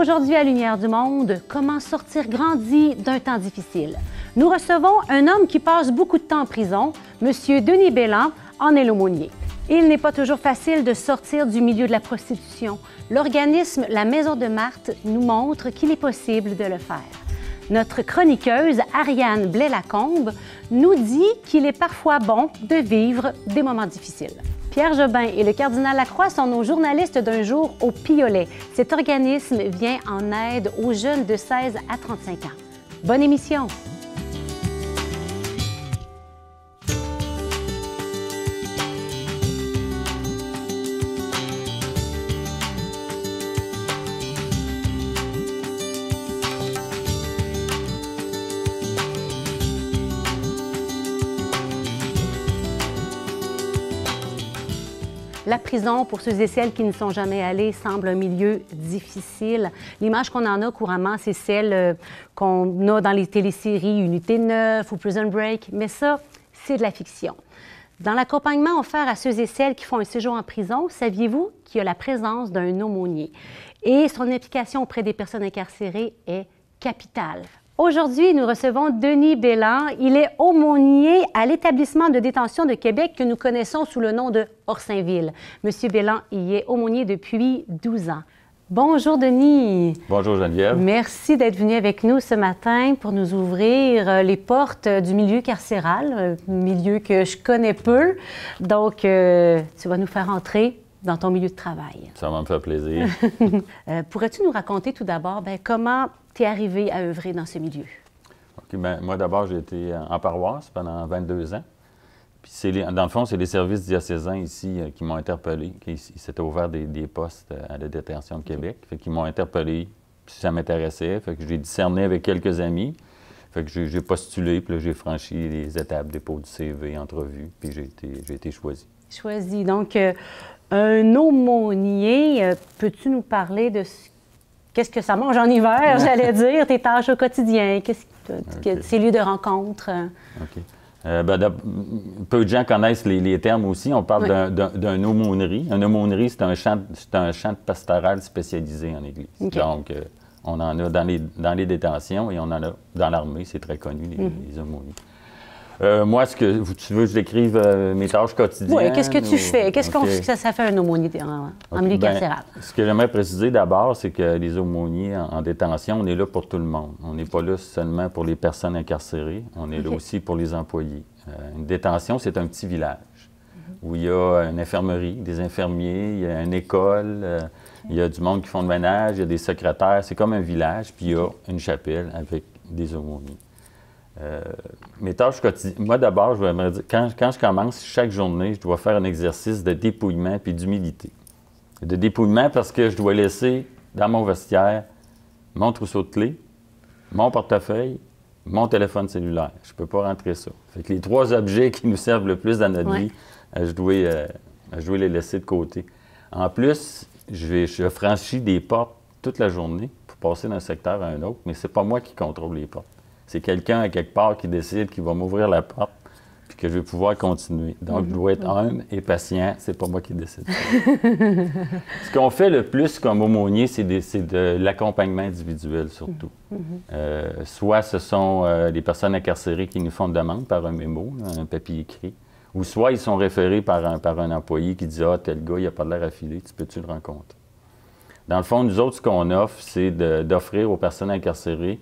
Aujourd'hui à Lumière du Monde, comment sortir grandi d'un temps difficile. Nous recevons un homme qui passe beaucoup de temps en prison, M. Denis Bélan, en est l'aumônier. Il n'est pas toujours facile de sortir du milieu de la prostitution. L'organisme La Maison de Marthe nous montre qu'il est possible de le faire. Notre chroniqueuse, Ariane Blais-Lacombe, nous dit qu'il est parfois bon de vivre des moments difficiles. Pierre Jobin et le cardinal Lacroix sont nos journalistes d'un jour au Piolet. Cet organisme vient en aide aux jeunes de 16 à 35 ans. Bonne émission! La prison, pour ceux et celles qui ne sont jamais allés, semble un milieu difficile. L'image qu'on en a couramment, c'est celle qu'on a dans les téléséries Unité 9 ou Prison Break, mais ça, c'est de la fiction. Dans l'accompagnement offert à ceux et celles qui font un séjour en prison, saviez-vous qu'il y a la présence d'un aumônier? Et son implication auprès des personnes incarcérées est capitale. Aujourd'hui, nous recevons Denis Bélan. Il est aumônier à l'établissement de détention de Québec que nous connaissons sous le nom de Orsainville. Monsieur Bélan y est aumônier depuis 12 ans. Bonjour Denis. Bonjour Geneviève. Merci d'être venu avec nous ce matin pour nous ouvrir les portes du milieu carcéral, un milieu que je connais peu. Donc, tu vas nous faire entrer dans ton milieu de travail. Ça va me faire plaisir. Pourrais-tu nous raconter tout d'abord comment tu es arrivé à œuvrer dans ce milieu? Okay, moi, d'abord, j'ai été en paroisse pendant 22 ans. Puis, dans le fond, c'est les services diocésains ici qui m'ont interpellé. Ils s'étaient ouverts des postes à la détention de Québec. Fait qu'ils m'ont interpellé, puis ça m'intéressait. Fait que j'ai discerné avec quelques amis. Fait que j'ai postulé, puis là, j'ai franchi les étapes, dépôt du CV, entrevue, puis j'ai été choisi. Choisi. Donc, un aumônier, peux-tu nous parler de qu'est-ce que ça mange en hiver, j'allais dire, tes tâches au quotidien, ces lieux de rencontre? OK. Peu de gens connaissent les termes aussi. On parle d'un aumônerie. Un aumônerie, c'est un champ de pastoral spécialisé en Église. Okay. Donc, on en a dans les détentions et on en a dans l'armée, c'est très connu, les aumôniers. Moi, est-ce que tu veux que je décrive mes tâches quotidiennes? Oui, qu'est-ce que tu fais? Qu'est-ce que ça fait un aumônier en milieu carcéral? Ce que j'aimerais préciser d'abord, c'est que les aumôniers en détention, on est là pour tout le monde. On n'est pas là seulement pour les personnes incarcérées, on est là aussi pour les employés. Une détention, c'est un petit village où il y a une infirmerie, des infirmiers, il y a une école, il y a du monde qui font le ménage, il y a des secrétaires. C'est comme un village, puis il y a une chapelle avec des aumôniers. Mes tâches quotidiennes. Moi, d'abord, je vais dire, quand je commence chaque journée, je dois faire un exercice de dépouillement puis d'humilité. De dépouillement parce que je dois laisser dans mon vestiaire mon trousseau de clés, mon portefeuille, mon téléphone cellulaire. Je ne peux pas rentrer ça. Fait que les 3 objets qui nous servent le plus dans notre vie, je dois les laisser de côté. En plus, je franchis des portes toute la journée pour passer d'un secteur à un autre, mais ce n'est pas moi qui contrôle les portes. C'est quelqu'un à quelque part qui décide qu'il va m'ouvrir la porte puis que je vais pouvoir continuer. Donc, je dois être humble et patient. C'est pas moi qui décide. Ce qu'on fait le plus comme aumônier, c'est de l'accompagnement individuel surtout. Soit ce sont les personnes incarcérées qui nous font une demande par un mémo, un papier écrit, ou soit ils sont référés par un employé qui dit « Ah, tel gars, il n'a pas l'air affilé, tu peux-tu le rencontrer? » Dans le fond, nous autres, ce qu'on offre, c'est d'offrir aux personnes incarcérées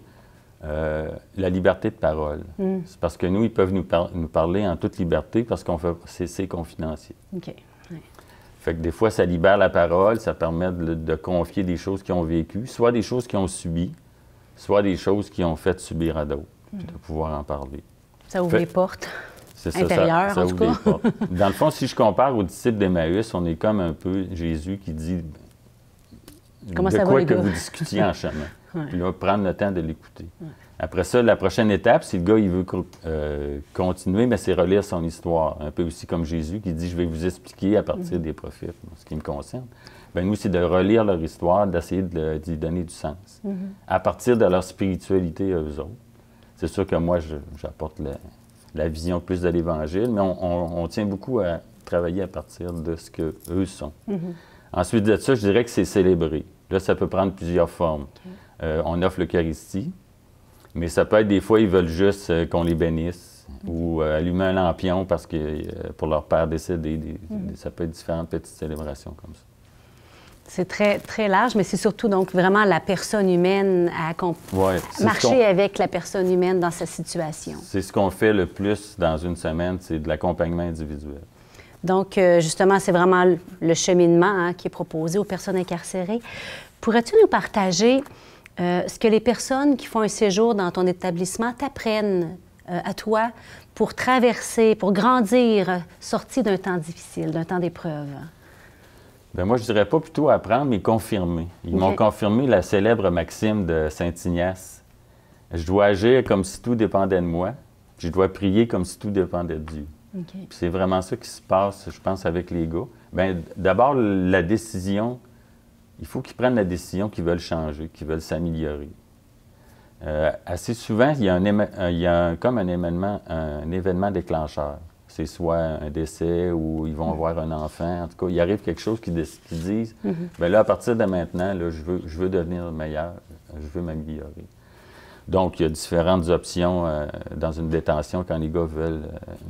la liberté de parole. C'est parce que nous, ils peuvent nous parler en toute liberté parce qu'on fait c'est confidentiel. OK. Fait que des fois, ça libère la parole, ça permet de confier des choses qu'ils ont vécues, soit des choses qu'ils ont subies, soit des choses qu'ils ont fait subir à d'autres, puis de pouvoir en parler. Ça ouvre les portes intérieures, en tout cas. Dans le fond, si je compare aux disciples d'Emmaüs, on est comme un peu Jésus qui dit comment de ça quoi va, que vous discutiez en chemin. Puis là, prendre le temps de l'écouter. Après ça, la prochaine étape, si le gars il veut continuer, mais c'est relire son histoire. Un peu aussi comme Jésus qui dit « Je vais vous expliquer à partir des prophètes, ce qui me concerne. » Bien, nous, c'est de relire leur histoire, d'essayer d'y donner du sens. À partir de leur spiritualité eux autres. C'est sûr que moi, j'apporte la vision plus de l'Évangile, mais on tient beaucoup à travailler à partir de ce qu'eux sont. Ensuite de ça, je dirais que c'est célébrer. Là, ça peut prendre plusieurs formes. On offre l'Eucharistie, mais ça peut être des fois, ils veulent juste qu'on les bénisse ou allumer un lampion parce que pour leur père décédé, ça peut être différentes petites célébrations comme ça. C'est très, très large, mais c'est surtout donc vraiment la personne humaine à marcher avec la personne humaine dans sa situation. C'est ce qu'on fait le plus dans une semaine, c'est de l'accompagnement individuel. Donc, justement, c'est vraiment le cheminement qui est proposé aux personnes incarcérées. Pourrais-tu nous partager ce que les personnes qui font un séjour dans ton établissement t'apprennent à toi pour traverser, pour grandir, sortir d'un temps difficile, d'un temps d'épreuve? Bien, moi, je dirais pas plutôt apprendre, mais confirmer. Ils m'ont confirmé la célèbre maxime de Saint Ignace. Je dois agir comme si tout dépendait de moi, puis je dois prier comme si tout dépendait de Dieu. Puis c'est vraiment ça qui se passe, je pense, avec les gars. Bien, d'abord, la décision, il faut qu'ils prennent la décision qu'ils veulent changer, qu'ils veulent s'améliorer. Assez souvent, il y a comme un événement déclencheur. C'est soit un décès ou ils vont avoir un enfant. En tout cas, il arrive quelque chose qui disent bien là, à partir de maintenant, là, je veux devenir meilleur, je veux m'améliorer. Donc, il y a différentes options dans une détention quand les gars veulent.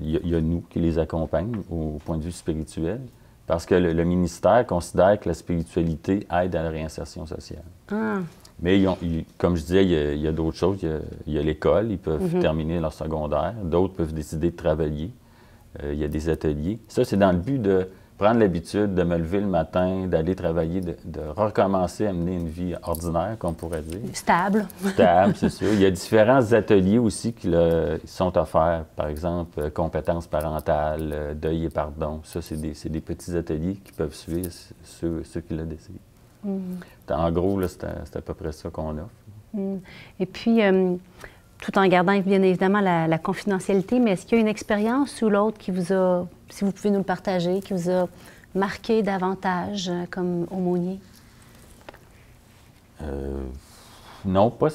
Il y a nous qui les accompagnent au point de vue spirituel, parce que le ministère considère que la spiritualité aide à la réinsertion sociale. Mais comme je disais, il y a d'autres choses. Il y a l'école, ils peuvent terminer leur secondaire. D'autres peuvent décider de travailler. Il y a des ateliers. Ça, c'est dans le but de prendre l'habitude de me lever le matin, d'aller travailler, de recommencer à mener une vie ordinaire, qu'on pourrait dire. Stable. Stable, c'est sûr. Il y a différents ateliers aussi qui sont offerts. Par exemple, compétences parentales, deuil et pardon. Ça, c'est des petits ateliers qui peuvent suivre ceux qui le désirent. En gros, c'est à peu près ça qu'on offre. Et puis, tout en gardant bien évidemment la confidentialité, mais est-ce qu'il y a une expérience ou l'autre qui vous a, si vous pouvez nous le partager, qui vous a marqué davantage comme aumônier? Non, pas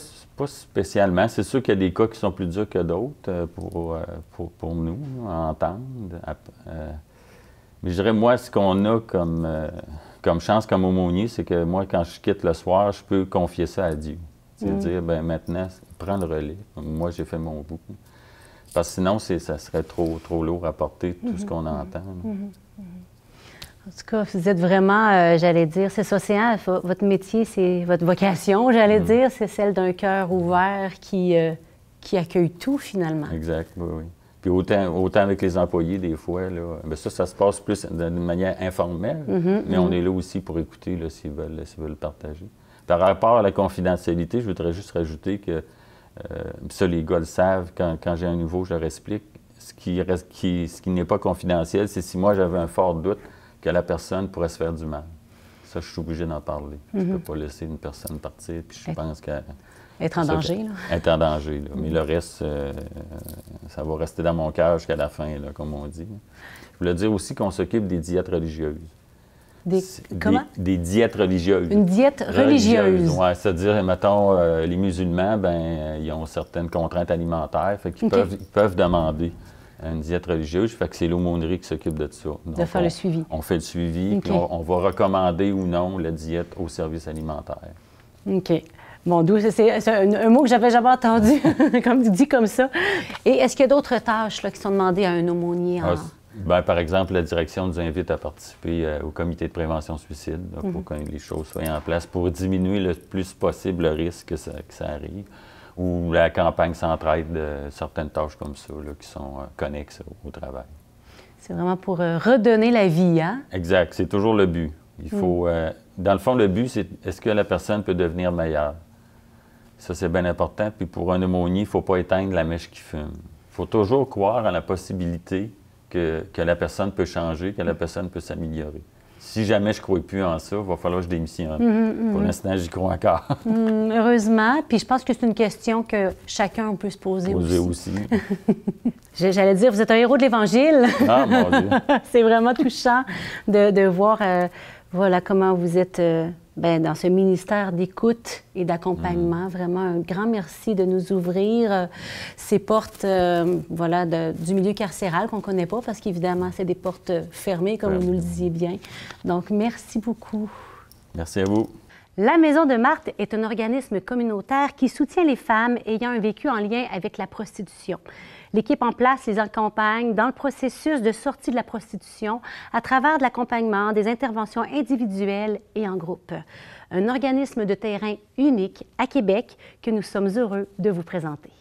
spécialement. C'est sûr qu'il y a des cas qui sont plus durs que d'autres pour nous à entendre. Mais je dirais, moi, ce qu'on a comme chance comme aumônier, c'est que moi, quand je quitte le soir, je peux confier ça à Dieu. C'est dire, bien maintenant, prends le relais. Moi, j'ai fait mon bout. Parce que sinon, ça serait trop lourd à porter, tout ce qu'on entend. En tout cas, vous êtes vraiment, j'allais dire, c'est ça, c'est votre métier, c'est votre vocation, j'allais dire, c'est celle d'un cœur ouvert qui accueille tout, finalement. Exact, oui. Puis autant avec les employés, des fois, là, bien ça se passe plus d'une manière informelle, mais on est là aussi pour écouter là, s'ils veulent partager. Par rapport à la confidentialité, je voudrais juste rajouter que, ça les gars le savent, quand j'ai un nouveau, je leur explique, ce qui n'est pas confidentiel, c'est si moi j'avais un fort doute que la personne pourrait se faire du mal. Ça, je suis obligé d'en parler. Je ne peux pas laisser une personne partir, puis je pense qu'elle... Être en danger, là. Être en danger, là. Mais le reste, ça va rester dans mon cœur jusqu'à la fin, là, comme on dit. Je voulais dire aussi qu'on s'occupe des diètes religieuses. Comment? Des diètes religieuses. Une diète religieuse. Oui, c'est-à-dire, mettons, les musulmans, ben ils ont certaines contraintes alimentaires, fait qu'ils peuvent demander une diète religieuse, fait que c'est l'aumônerie qui s'occupe de ça. Donc, de faire le suivi. On fait le suivi, puis on va recommander ou non la diète au service alimentaire. OK. Bon, d'où c'est un mot que j'avais jamais entendu, dit comme ça. Et est-ce qu'il y a d'autres tâches là, qui sont demandées à un aumônier? Bien, par exemple, la direction nous invite à participer au comité de prévention suicide là, pour que les choses soient en place pour diminuer le plus possible le risque que ça arrive. Ou la campagne s'entraide de certaines tâches comme ça là, qui sont connexes au travail. C'est vraiment pour redonner la vie, hein? Exact. C'est toujours le but. Il faut, dans le fond, le but, c'est est-ce que la personne peut devenir meilleure? Ça, c'est bien important. Puis pour un aumônier, il ne faut pas éteindre la mèche qui fume. Il faut toujours croire en la possibilité que la personne peut changer, que la personne peut s'améliorer. Si jamais je ne crois plus en ça, il va falloir que je démissionne. Pour l'instant, j'y crois encore. Heureusement. Puis je pense que c'est une question que chacun peut se poser aussi. J'allais dire, vous êtes un héros de l'Évangile. Ah, mon Dieu! C'est vraiment touchant de voir voilà, comment vous êtes dans ce ministère d'écoute et d'accompagnement. Vraiment, un grand merci de nous ouvrir ces portes voilà, du milieu carcéral qu'on ne connaît pas, parce qu'évidemment, c'est des portes fermées, comme vous nous le disiez bien. Donc, merci beaucoup. Merci à vous. La Maison de Marthe est un organisme communautaire qui soutient les femmes ayant un vécu en lien avec la prostitution. L'équipe en place les accompagne dans le processus de sortie de la prostitution à travers de l'accompagnement, des interventions individuelles et en groupe. Un organisme de terrain unique à Québec que nous sommes heureux de vous présenter.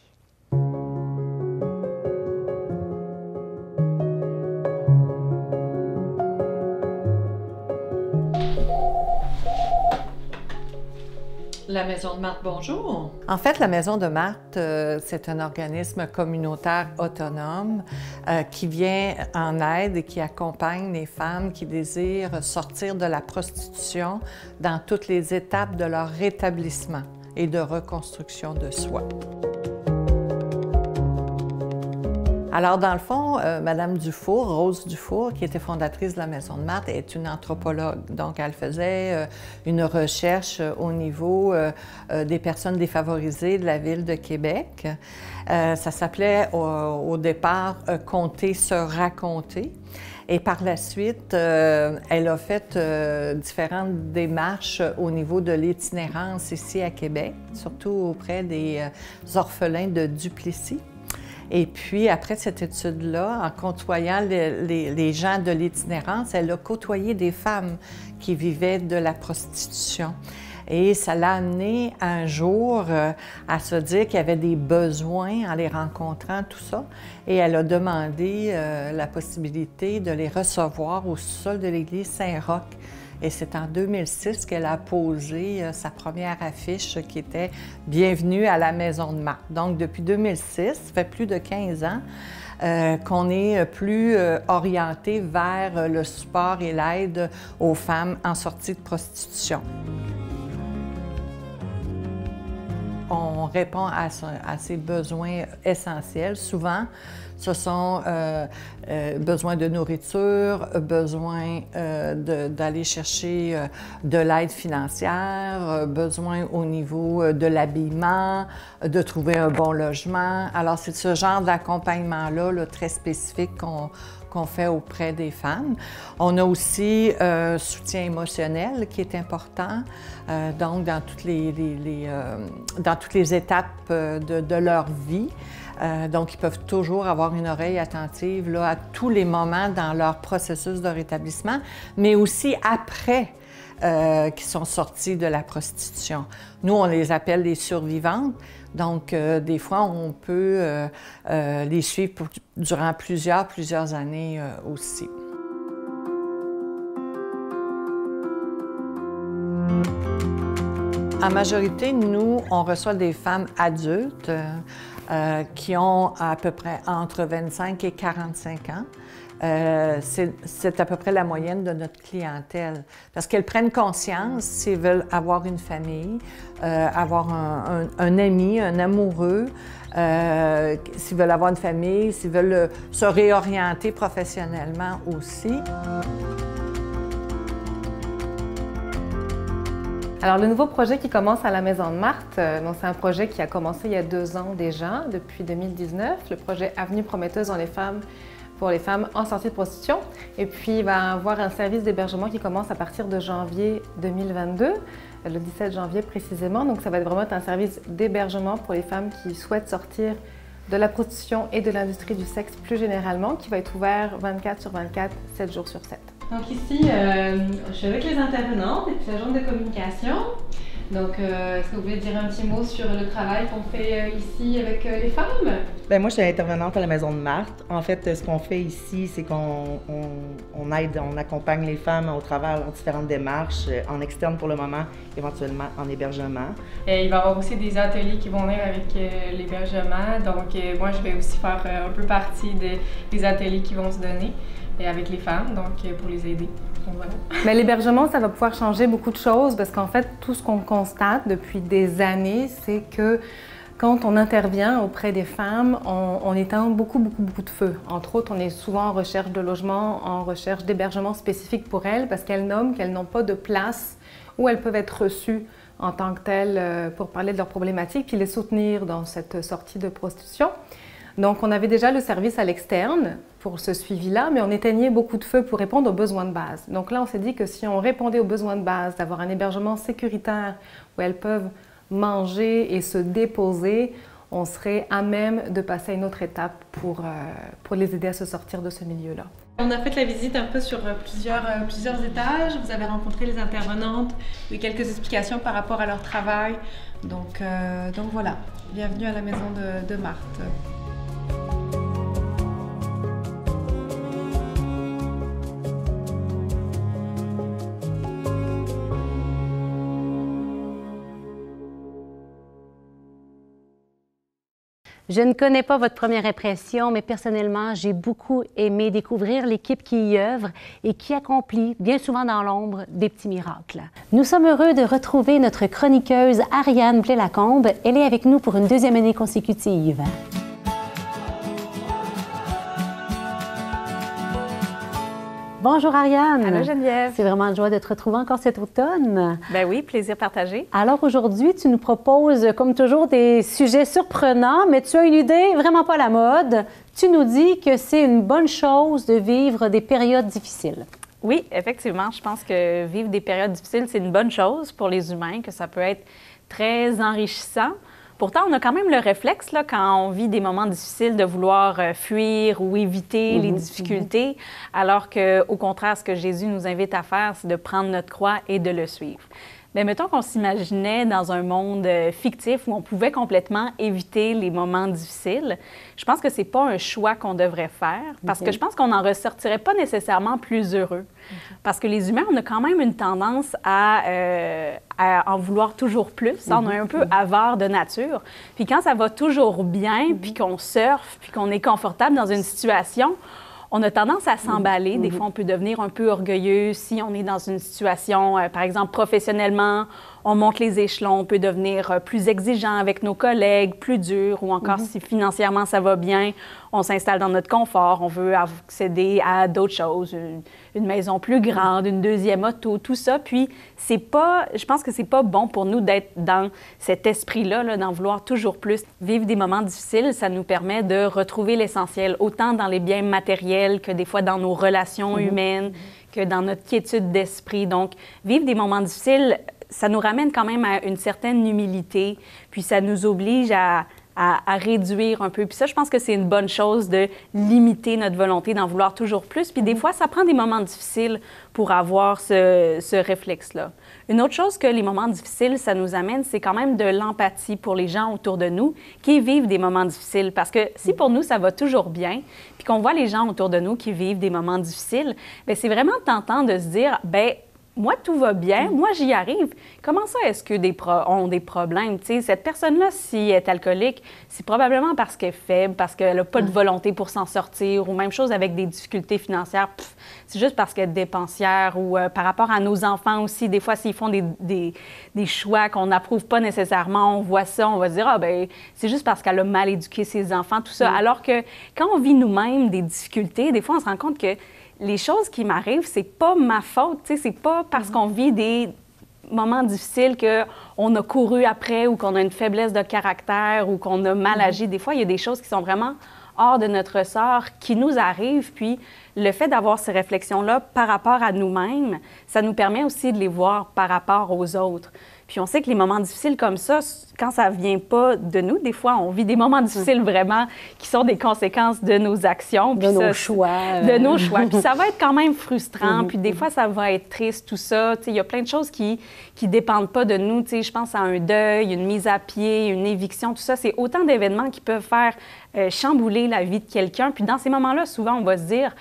La Maison de Marthe, bonjour. En fait, la Maison de Marthe, c'est un organisme communautaire autonome qui vient en aide et qui accompagne les femmes qui désirent sortir de la prostitution dans toutes les étapes de leur rétablissement et de reconstruction de soi. Alors, dans le fond, Madame Dufour, Rose Dufour, qui était fondatrice de la Maison de Marthe, est une anthropologue. Donc, elle faisait une recherche au niveau des personnes défavorisées de la ville de Québec. Ça s'appelait au départ « Conter, se raconter ». Et par la suite, elle a fait différentes démarches au niveau de l'itinérance ici à Québec, surtout auprès des orphelins de Duplessis. Et puis, après cette étude-là, en côtoyant les gens de l'itinérance, elle a côtoyé des femmes qui vivaient de la prostitution. Et ça l'a amené un jour à se dire qu'il y avait des besoins en les rencontrant, tout ça. Et elle a demandé la possibilité de les recevoir au sol de l'église Saint-Roch. Et c'est en 2006 qu'elle a posé sa première affiche qui était « Bienvenue à la Maison de Marthe ». Donc, depuis 2006, ça fait plus de 15 ans qu'on est plus orienté vers le support et l'aide aux femmes en sortie de prostitution. On répond à ces besoins essentiels. Souvent, ce sont besoins de nourriture, besoin d'aller chercher de l'aide financière, besoin au niveau de l'habillement, de trouver un bon logement. Alors, c'est ce genre d'accompagnement-là, très spécifique qu'on fait auprès des femmes. On a aussi un soutien émotionnel qui est important, donc dans toutes les étapes de leur vie. Donc, ils peuvent toujours avoir une oreille attentive là, à tous les moments dans leur processus de rétablissement, mais aussi après qu'ils sont sortis de la prostitution. Nous, on les appelle les survivantes. Donc, des fois, on peut les suivre durant plusieurs années aussi. En majorité, nous, on reçoit des femmes adultes qui ont à peu près entre 25 et 45 ans. C'est à peu près la moyenne de notre clientèle. Parce qu'elles prennent conscience s'ils veulent avoir une famille, avoir un ami, un amoureux, s'ils veulent avoir une famille, s'ils veulent se réorienter professionnellement aussi. Alors, le nouveau projet qui commence à la Maison de Marthe, c'est un projet qui a commencé il y a 2 ans déjà, depuis 2019, le projet Avenue Prometteuse pour les femmes en sortie de prostitution. Et puis, il va y avoir un service d'hébergement qui commence à partir de janvier 2022, le 17 janvier précisément. Donc, ça va vraiment être un service d'hébergement pour les femmes qui souhaitent sortir de la prostitution et de l'industrie du sexe plus généralement, qui va être ouvert 24/24, 7 jours sur 7. Donc ici, je suis avec les intervenantes et puis l'agente de communication. Donc, est-ce que vous voulez dire un petit mot sur le travail qu'on fait ici avec les femmes? Bien, moi, je suis intervenante à la Maison de Marthe. En fait, ce qu'on fait ici, c'est qu'on aide, on accompagne les femmes au travers de différentes démarches, en externe pour le moment, éventuellement en hébergement. Et il va y avoir aussi des ateliers qui vont venir avec l'hébergement. Donc, moi, je vais aussi faire un peu partie des ateliers qui vont se donner avec les femmes, donc pour les aider. Donc, voilà. Mais l'hébergement, ça va pouvoir changer beaucoup de choses parce qu'en fait, tout ce qu'on constate depuis des années, c'est que quand on intervient auprès des femmes, on éteint beaucoup de feux. Entre autres, on est souvent en recherche de logement, en recherche d'hébergement spécifique pour elles parce qu'elles nomment qu'elles n'ont pas de place où elles peuvent être reçues en tant que telles pour parler de leurs problématiques puis les soutenir dans cette sortie de prostitution. Donc, on avait déjà le service à l'externe pour ce suivi-là, mais on éteignait beaucoup de feux pour répondre aux besoins de base. Donc là, on s'est dit que si on répondait aux besoins de base, d'avoir un hébergement sécuritaire où elles peuvent manger et se déposer, on serait à même de passer à une autre étape pour les aider à se sortir de ce milieu-là. On a fait la visite un peu sur plusieurs étages. Vous avez rencontré les intervenantes, eu quelques explications par rapport à leur travail. Donc voilà, bienvenue à la maison de Marthe. Je ne connais pas votre première impression, mais personnellement, j'ai beaucoup aimé découvrir l'équipe qui y œuvre et qui accomplit, bien souvent dans l'ombre, des petits miracles. Nous sommes heureux de retrouver notre chroniqueuse Ariane Blais-Lacombe. Elle est avec nous pour une deuxième année consécutive. Bonjour Ariane. Allô Geneviève. C'est vraiment une joie de te retrouver encore cet automne. Ben oui, plaisir partagé. Alors aujourd'hui, tu nous proposes comme toujours des sujets surprenants, mais tu as une idée vraiment pas à la mode. Tu nous dis que c'est une bonne chose de vivre des périodes difficiles. Oui, effectivement, je pense que vivre des périodes difficiles, c'est une bonne chose pour les humains, que ça peut être très enrichissant. Pourtant, on a quand même le réflexe, là, quand on vit des moments difficiles, de vouloir fuir ou éviter les difficultés, alors qu'au contraire, ce que Jésus nous invite à faire, c'est de prendre notre croix et de le suivre. Bien, mettons qu'on s'imaginait dans un monde fictif où on pouvait complètement éviter les moments difficiles. Je pense que c'est pas un choix qu'on devrait faire, parce que je pense qu'on n'en ressortirait pas nécessairement plus heureux. Parce que les humains, on a quand même une tendance à en vouloir toujours plus. On est un peu avare de nature. Puis quand ça va toujours bien, puis qu'on surfe, puis qu'on est confortable dans une situation, on a tendance à s'emballer. Des fois, on peut devenir un peu orgueilleux si on est dans une situation, par exemple, professionnellement, on monte les échelons, on peut devenir plus exigeant avec nos collègues, plus dur, ou encore si financièrement ça va bien, on s'installe dans notre confort, on veut accéder à d'autres choses, une maison plus grande, une deuxième auto, tout ça. Puis, je pense que c'est pas bon pour nous d'être dans cet esprit-là, là, d'en vouloir toujours plus. Vivre des moments difficiles, ça nous permet de retrouver l'essentiel, autant dans les biens matériels que des fois dans nos relations humaines, que dans notre quiétude d'esprit. Donc, vivre des moments difficiles, ça nous ramène quand même à une certaine humilité, puis ça nous oblige à réduire un peu. Puis ça, je pense que c'est une bonne chose de limiter notre volonté d'en vouloir toujours plus. Puis des fois, ça prend des moments difficiles pour avoir ce réflexe-là. Une autre chose que les moments difficiles, ça nous amène, c'est quand même de l'empathie pour les gens autour de nous qui vivent des moments difficiles. Parce que si pour nous, ça va toujours bien, puis qu'on voit les gens autour de nous qui vivent des moments difficiles, bien, c'est vraiment tentant de se dire, bien, moi, tout va bien, moi, j'y arrive. Comment ça, est-ce que ont des problèmes? Tu sais, cette personne-là, si elle est alcoolique, c'est probablement parce qu'elle est faible, parce qu'elle n'a pas de volonté pour s'en sortir, ou même chose avec des difficultés financières. C'est juste parce qu'elle est dépensière, ou par rapport à nos enfants aussi, des fois, s'ils font des choix qu'on n'approuve pas nécessairement, on voit ça, on va se dire, ah ben c'est juste parce qu'elle a mal éduqué ses enfants, tout ça. Alors que quand on vit nous-mêmes des difficultés, des fois, on se rend compte que les choses qui m'arrivent, c'est pas ma faute, tu sais, c'est pas parce qu'on vit des moments difficiles qu'on a couru après ou qu'on a une faiblesse de caractère ou qu'on a mal agi. Des fois, il y a des choses qui sont vraiment hors de notre ressort qui nous arrivent, puis le fait d'avoir ces réflexions-là par rapport à nous-mêmes, ça nous permet aussi de les voir par rapport aux autres. Puis on sait que les moments difficiles comme ça, quand ça ne vient pas de nous, des fois, on vit des moments difficiles vraiment qui sont des conséquences de nos actions. De nos choix. De nos choix. Puis ça va être quand même frustrant. Puis des fois, ça va être triste, tout ça. Tu sais, il y a plein de choses qui ne dépendent pas de nous. Tu sais, je pense à un deuil, une mise à pied, une éviction, tout ça. C'est autant d'événements qui peuvent faire chambouler la vie de quelqu'un. Puis dans ces moments-là, souvent, on va se dire...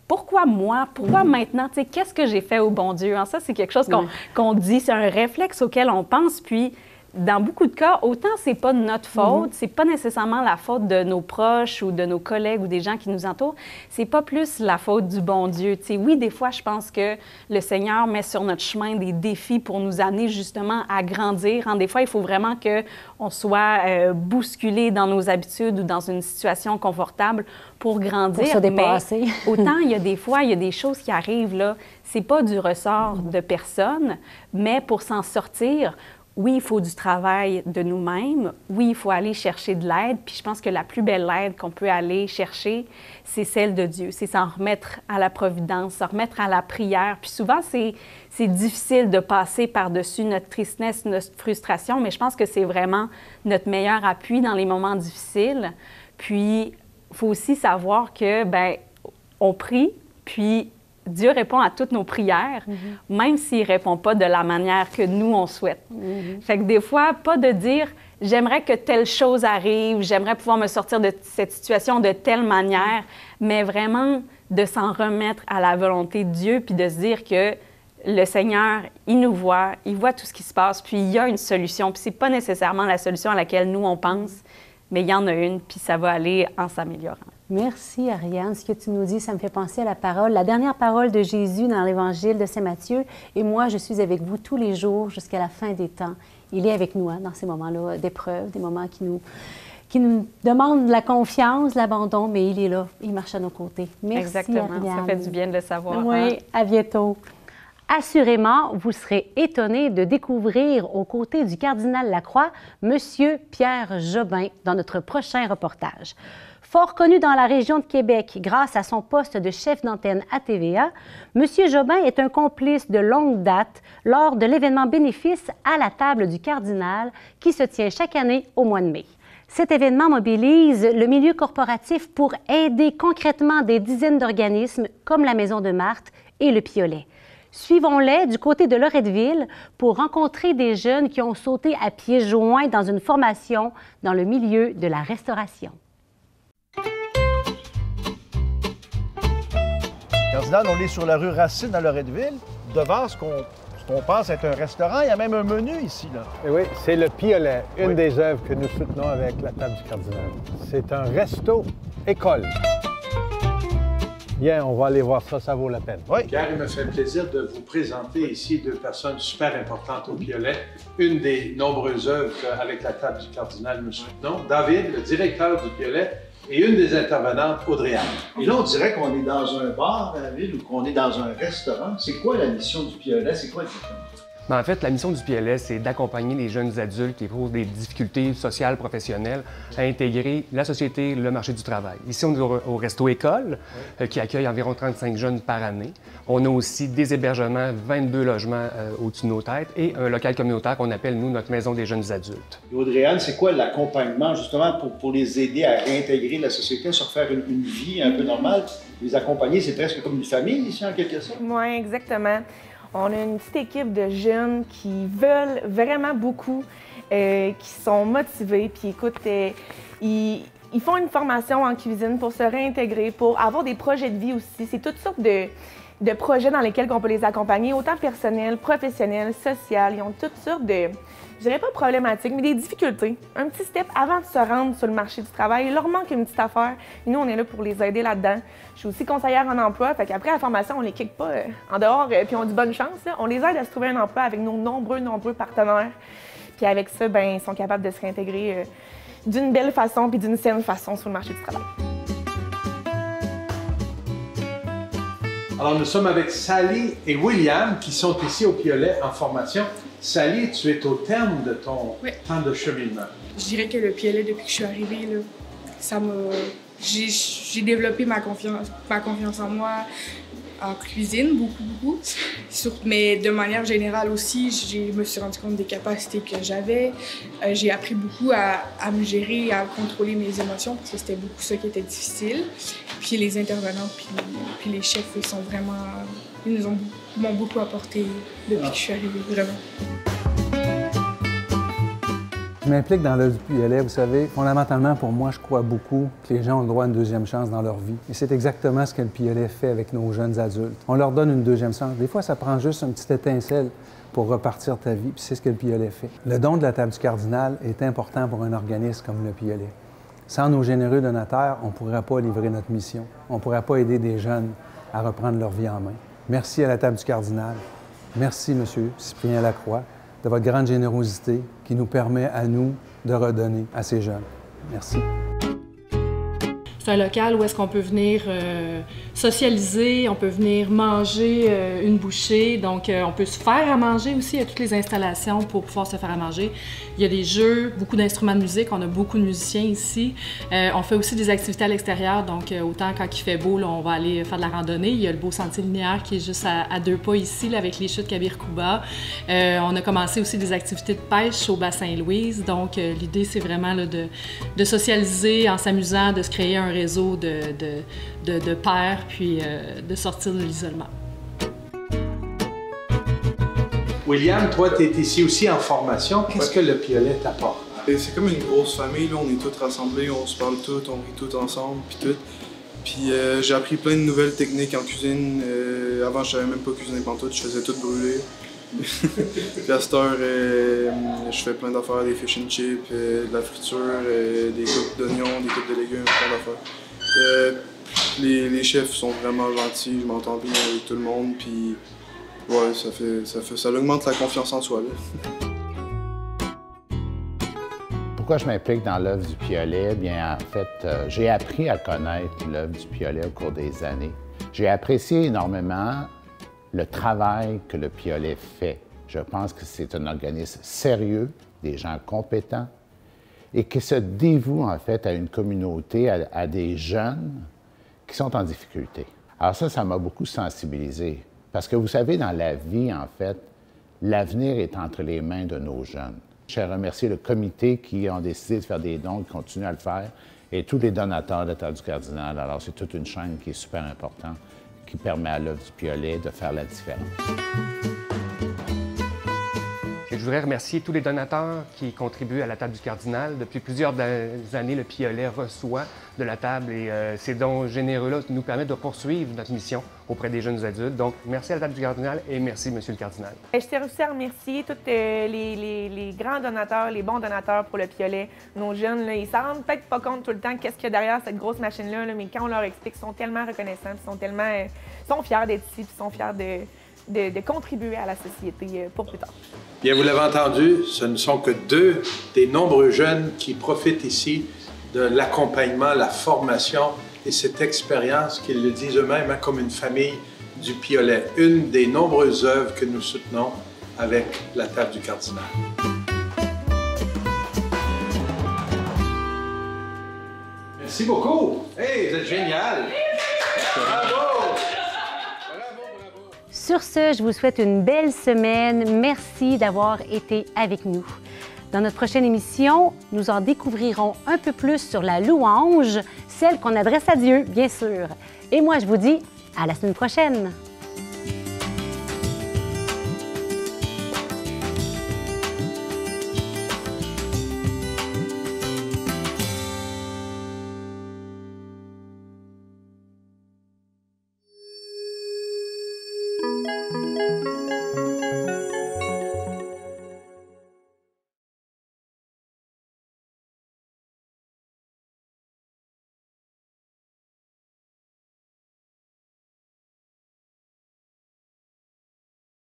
Pourquoi moi? Pourquoi maintenant? Tu sais, qu'est-ce que j'ai fait au bon Dieu? Ça, c'est quelque chose qu'on dit, c'est un réflexe auquel on pense, puis dans beaucoup de cas, autant c'est pas de notre faute, c'est pas nécessairement la faute de nos proches ou de nos collègues ou des gens qui nous entourent, c'est pas plus la faute du bon Dieu. Tu sais, oui, des fois, je pense que le Seigneur met sur notre chemin des défis pour nous amener justement à grandir. Des fois, il faut vraiment qu'on soit bousculé dans nos habitudes ou dans une situation confortable pour grandir. Pour se dépasser. Mais autant, il y a des fois, il y a des choses qui arrivent, là, c'est pas du ressort de personne, mais pour s'en sortir, oui, il faut du travail de nous-mêmes. Oui, il faut aller chercher de l'aide. Puis je pense que la plus belle aide qu'on peut aller chercher, c'est celle de Dieu. C'est s'en remettre à la providence, s'en remettre à la prière. Puis souvent, c'est difficile de passer par-dessus notre tristesse, notre frustration, mais je pense que c'est vraiment notre meilleur appui dans les moments difficiles. Puis, il faut aussi savoir que, bien, on prie, puis Dieu répond à toutes nos prières, même s'il ne répond pas de la manière que nous, on souhaite. Fait que des fois, pas de dire « j'aimerais que telle chose arrive, j'aimerais pouvoir me sortir de cette situation de telle manière », mais vraiment de s'en remettre à la volonté de Dieu, puis de se dire que le Seigneur, il nous voit, il voit tout ce qui se passe, puis il y a une solution. Puis c'est pas nécessairement la solution à laquelle nous, on pense, mais il y en a une, puis ça va aller en s'améliorant. Merci, Ariane. Ce que tu nous dis, ça me fait penser à la dernière parole de Jésus dans l'Évangile de Saint Matthieu. « Et moi, je suis avec vous tous les jours jusqu'à la fin des temps. » Il est avec nous dans ces moments-là d'épreuve, des moments qui nous demandent la confiance, l'abandon, mais il est là, il marche à nos côtés. Merci, exactement, Ariane. Ça fait du bien de le savoir. Oui, à bientôt. Assurément, vous serez étonnés de découvrir aux côtés du cardinal Lacroix, M. Pierre Jobin, dans notre prochain reportage. Fort connu dans la région de Québec grâce à son poste de chef d'antenne à TVA, M. Jobin est un complice de longue date lors de l'événement bénéfice à la table du cardinal qui se tient chaque année au mois de mai. Cet événement mobilise le milieu corporatif pour aider concrètement des dizaines d'organismes comme la Maison de Marthe et le Piolet. Suivons-les du côté de Loretteville pour rencontrer des jeunes qui ont sauté à pieds joints dans une formation dans le milieu de la restauration. Cardinal, on est sur la rue Racine à Loretteville, devant ce qu'on pense être un restaurant. Il y a même un menu ici, là. Et oui, c'est le Piolet, une des œuvres que nous soutenons avec la table du cardinal. C'est un resto-école. Bien, on va aller voir ça, ça vaut la peine. Oui. Pierre, il me fait plaisir de vous présenter ici deux personnes super importantes au Piolet. Une des nombreuses œuvres avec la table du cardinal nous soutenons, David, le directeur du Piolet, et une des intervenantes, Audrey-Anne. Et là, on dirait qu'on est dans un bar, David, ou qu'on est dans un restaurant. C'est quoi la mission du Piolet? C'est quoi exactement? En fait, la mission du PLS, c'est d'accompagner les jeunes adultes qui éprouvent des difficultés sociales, professionnelles, à intégrer la société, le marché du travail. Ici, on est au Resto École, qui accueille environ 35 jeunes par année. On a aussi des hébergements, 22 logements au-dessus de nos têtes et un local communautaire qu'on appelle, nous, notre maison des jeunes adultes. Audrey-Anne, c'est quoi l'accompagnement, justement, pour les aider à réintégrer la société, à se refaire une vie un peu normale? Les accompagner, c'est presque comme une famille ici, en quelque sorte? Oui, exactement. On a une petite équipe de jeunes qui veulent vraiment beaucoup, qui sont motivés, puis écoute, ils font une formation en cuisine pour se réintégrer, pour avoir des projets de vie aussi. C'est toutes sortes de projets dans lesquels on peut les accompagner, autant personnels, professionnels, sociaux. Ils ont toutes sortes de, je dirais pas problématiques, mais des difficultés. Un petit step avant de se rendre sur le marché du travail. Il leur manque une petite affaire. Et nous, on est là pour les aider là-dedans. Je suis aussi conseillère en emploi, fait qu'après la formation, on les kick pas en dehors, puis on dit bonne chance. Là. On les aide à se trouver un emploi avec nos nombreux partenaires. Puis avec ça, ben, ils sont capables de se réintégrer d'une belle façon puis d'une saine façon sur le marché du travail. Alors, nous sommes avec Sally et William qui sont ici au Piolet en formation. Sally, tu es au terme de ton temps de cheminement. Je dirais que le Piolet, depuis que je suis arrivée, là, ça m'a... J'ai développé ma confiance en moi en cuisine, beaucoup. Mais de manière générale aussi, je me suis rendu compte des capacités que j'avais. J'ai appris beaucoup à me gérer, à contrôler mes émotions, parce que c'était beaucoup ça qui était difficile. Puis les intervenants, puis les chefs, ils m'ont beaucoup apporté depuis que je suis arrivée, vraiment. Je m'implique dans l'œuvre du Piolet, vous savez. Fondamentalement, pour moi, je crois beaucoup que les gens ont le droit à une deuxième chance dans leur vie. Et c'est exactement ce que le Piolet fait avec nos jeunes adultes. On leur donne une deuxième chance. Des fois, ça prend juste une petite étincelle pour repartir ta vie, puis c'est ce que le Piolet fait. Le don de la table du cardinal est important pour un organisme comme le Piolet. Sans nos généreux donateurs, on ne pourrait pas livrer notre mission. On ne pourrait pas aider des jeunes à reprendre leur vie en main. Merci à la table du cardinal. Merci, M. Cyprien Lacroix, de votre grande générosité qui nous permet à nous de redonner à ces jeunes. Merci. C'est un local où est-ce qu'on peut venir socialiser, on peut venir manger une bouchée, donc on peut se faire à manger aussi, il y a toutes les installations pour pouvoir se faire à manger. Il y a des jeux, beaucoup d'instruments de musique, on a beaucoup de musiciens ici. On fait aussi des activités à l'extérieur, donc autant quand il fait beau, là, on va aller faire de la randonnée. Il y a le beau sentier linéaire qui est juste à 2 pas ici, là, avec les chutes Kabir-Kouba. On a commencé aussi des activités de pêche au bassin Louise, donc l'idée c'est vraiment là, de socialiser en s'amusant, de se créer un réseau de pairs, puis de sortir de l'isolement. William, toi, tu es ici aussi en formation. Qu'est-ce que le Piolet t'apporte? C'est comme une grosse famille, là. On est tous rassemblés, on se parle tous, on rit tous ensemble, puis tout. Puis j'ai appris plein de nouvelles techniques en cuisine. Avant, je savais même pas cuisiner pantoute, je faisais tout brûler. Puis à cette heure, je fais plein d'affaires, des fish and chips, de la friture, des coupes d'oignons, des coupes de légumes, plein d'affaires. Les chefs sont vraiment gentils, je m'entends bien avec tout le monde, puis ouais, ça augmente la confiance en soi, là. Pourquoi je m'implique dans l'œuvre du Piolet? Bien, en fait, j'ai appris à connaître l'œuvre du Piolet au cours des années. J'ai apprécié énormément le travail que le Piolet fait. Je pense que c'est un organisme sérieux, des gens compétents, et qui se dévoue, en fait, à une communauté, à des jeunes qui sont en difficulté. Alors ça m'a beaucoup sensibilisé. Parce que vous savez, dans la vie, en fait, l'avenir est entre les mains de nos jeunes. Je remercie le comité qui ont décidé de faire des dons, qui continuent à le faire, et tous les donateurs de Terre du Cardinal. Alors, c'est toute une chaîne qui est super importante, qui permet à l'œuvre du Piolet de faire la différence. Je voudrais remercier tous les donateurs qui contribuent à la table du Cardinal. Depuis plusieurs années, le Piolet reçoit de la table et ces dons généreux-là nous permettent de poursuivre notre mission auprès des jeunes adultes. Donc, merci à la table du Cardinal et merci, Monsieur le Cardinal. Je tiens aussi à remercier tous les grands donateurs, les bons donateurs pour le Piolet. Nos jeunes, là, ils ne s'en rendent peut-être pas compte tout le temps qu'est-ce qu'il y a derrière cette grosse machine-là, là, mais quand on leur explique, ils sont tellement reconnaissants, ils sont fiers d'être ici, ils sont fiers de contribuer à la société pour plus tard. Bien, vous l'avez entendu, ce ne sont que 2 des nombreux jeunes qui profitent ici de l'accompagnement, la formation et cette expérience, qu'ils le disent eux-mêmes, hein, comme une famille du Piolet. Une des nombreuses œuvres que nous soutenons avec la table du Cardinal. Merci beaucoup! Hey, vous êtes génial! Bravo! Sur ce, je vous souhaite une belle semaine. Merci d'avoir été avec nous. Dans notre prochaine émission, nous en découvrirons un peu plus sur la louange, celle qu'on adresse à Dieu, bien sûr. Et moi, je vous dis à la semaine prochaine.